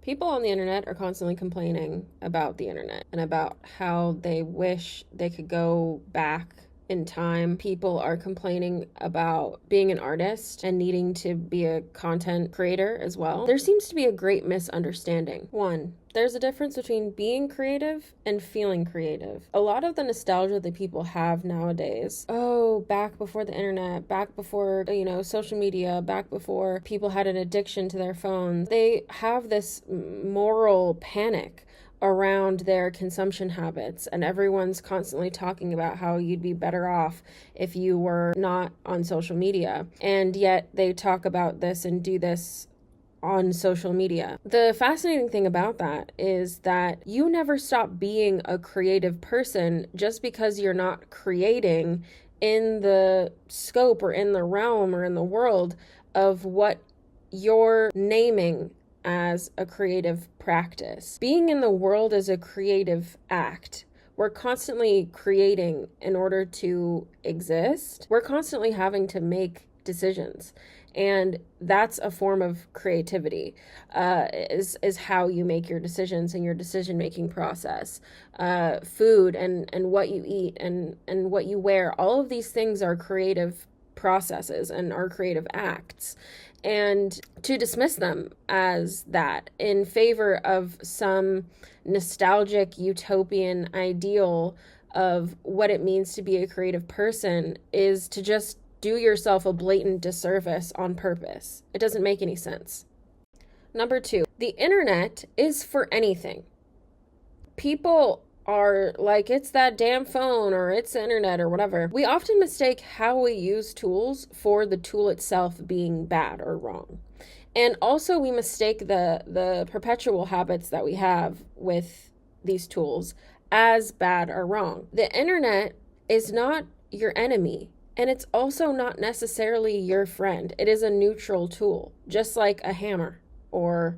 People on the internet are constantly complaining about the internet and about how they wish they could go back in time. People are complaining about being an artist and needing to be a content creator as well. There seems to be a great misunderstanding. One, there's a difference between being creative and feeling creative. A lot of the nostalgia that people have nowadays, oh, back before the internet, back before, social media, back before people had an addiction to their phones, they have this moral panic around their consumption habits, and everyone's constantly talking about how you'd be better off if you were not on social media, and yet they talk about this and do this on social media. The fascinating thing about that is that you never stop being a creative person just because you're not creating in the scope or in the realm or in the world of what you're naming as a creative practice. Being in the world is a creative act. We're constantly creating in order to exist. We're constantly having to make decisions. And that's a form of creativity, is how you make your decisions and your decision-making process. Food and what you eat and what you wear, all of these things are creative processes and are creative acts. And to dismiss them as that in favor of some nostalgic utopian ideal of what it means to be a creative person is to just do yourself a blatant disservice on purpose. It doesn't make any sense. Number two, the internet is for anything. People are like, it's that damn phone or it's the internet or whatever. We often mistake how we use tools for the tool itself being bad or wrong. And also we mistake the perpetual habits that we have with these tools as bad or wrong. The internet is not your enemy, and it's also not necessarily your friend. It is a neutral tool, just like a hammer or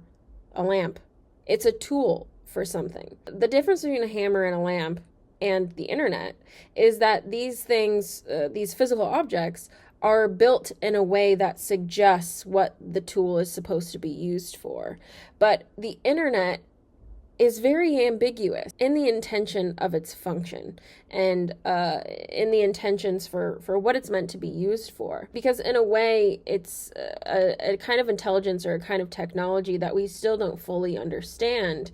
a lamp. It's a tool for something. The difference between a hammer and a lamp and the internet is that these things, these physical objects, are built in a way that suggests what the tool is supposed to be used for. But the internet is very ambiguous in the intention of its function and in the intentions for what it's meant to be used for. Because in a way, it's a kind of intelligence or a kind of technology that we still don't fully understand,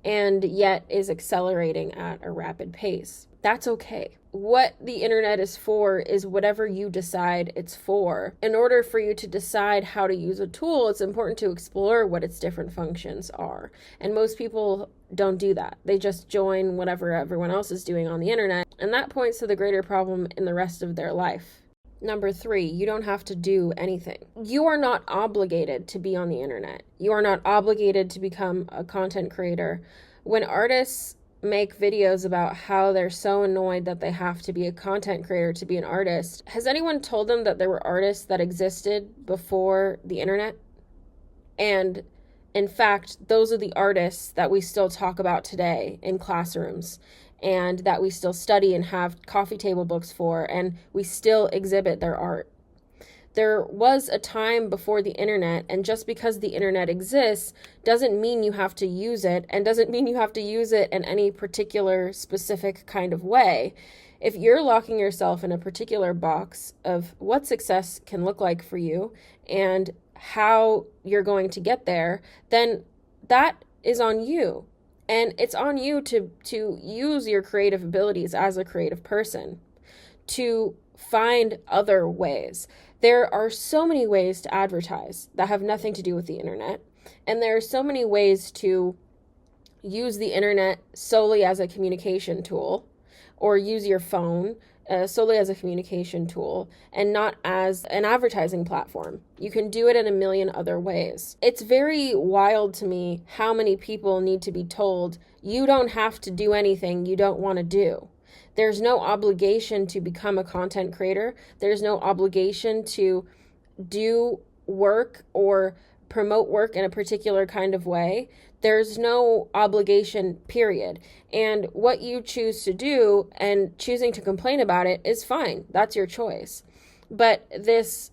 and yet is accelerating at a rapid pace. That's okay. What the internet is for is whatever you decide it's for. In order for you to decide how to use a tool, it's important to explore what its different functions are. And most people don't do that. They just join whatever everyone else is doing on the internet, and that points to the greater problem in the rest of their life. Number three, you don't have to do anything. You are not obligated to be on the internet. You are not obligated to become a content creator. When artists make videos about how they're so annoyed that they have to be a content creator to be an artist, has anyone told them that there were artists that existed before the internet? And in fact, those are the artists that we still talk about today in classrooms, and that we still study and have coffee table books for, and we still exhibit their art. There was a time before the internet, and just because the internet exists doesn't mean you have to use it, and doesn't mean you have to use it in any particular specific kind of way. If you're locking yourself in a particular box of what success can look like for you and how you're going to get there, then that is on you. And it's on you to use your creative abilities as a creative person, to find other ways. There are so many ways to advertise that have nothing to do with the internet. And there are so many ways to use the internet solely as a communication tool, or use your phone solely as a communication tool and not as an advertising platform. You can do it in a million other ways. It's very wild to me how many people need to be told, you don't have to do anything you don't want to do. There's no obligation to become a content creator. There's no obligation to do work or promote work in a particular kind of way. There's no obligation, period. And what you choose to do and choosing to complain about it is fine. That's your choice. But this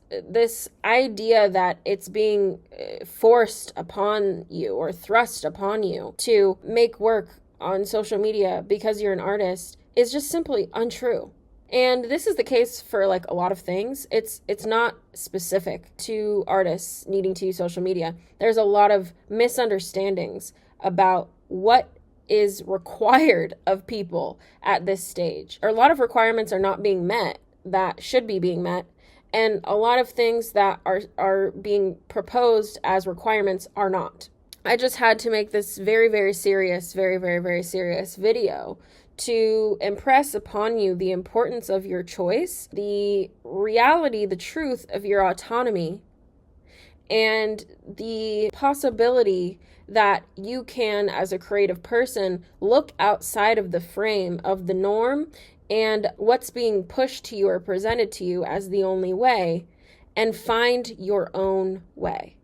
idea that it's being forced upon you or thrust upon you to make work on social media because you're an artist is just simply untrue. And this is the case for like a lot of things. It's not specific to artists needing to use social media. There's a lot of misunderstandings about what is required of people at this stage. Or a lot of requirements are not being met that should be being met, and a lot of things that are being proposed as requirements are not. I just had to make this very, very serious, very, very, very serious video to impress upon you the importance of your choice, the reality, the truth of your autonomy, and the possibility that you can, as a creative person, look outside of the frame of the norm and what's being pushed to you or presented to you as the only way and find your own way.